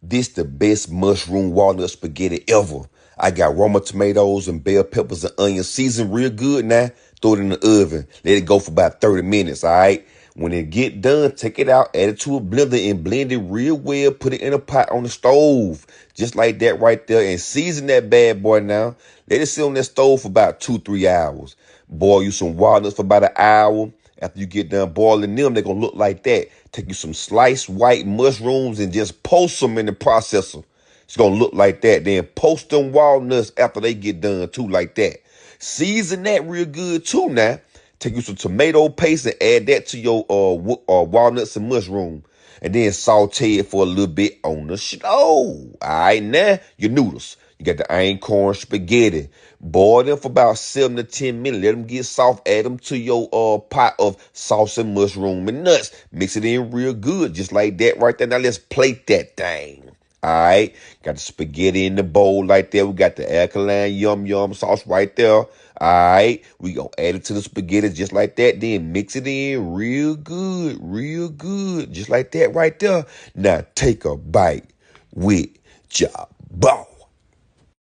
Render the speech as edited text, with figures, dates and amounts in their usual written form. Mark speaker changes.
Speaker 1: This the best mushroom walnut spaghetti ever. I got Roma tomatoes and bell peppers and onions seasoned real good now. Throw it in the oven. Let it go for about 30 minutes, all right? When it get done, take it out, add it to a blender and blend it real well. Put it in a pot on the stove. Just like that right there. And season that bad boy now. Let it sit on that stove for about 2-3 hours. Boil you some walnuts for about an hour. After you get done boiling them, they're going to look like that. Take you some sliced white mushrooms and just post them in the processor. It's going to look like that. Then post them walnuts after they get done too like that. Season that real good too now. Take you some tomato paste and add that to your walnuts and mushroom. And then saute it for a little bit on the stove. All right, now your noodles. You got the iron corn spaghetti. Boil them for about 7 to 10 minutes. Let them get soft. Add them to your pot of sauce and mushroom and nuts. Mix it in real good, just like that right there. Now let's plate that thing. All right, got the spaghetti in the bowl like that. We got the alkaline yum sauce right there. All right, we gonna add it to the spaghetti just like that. Then mix it in real good, just like that right there. Now take a bite with your boss.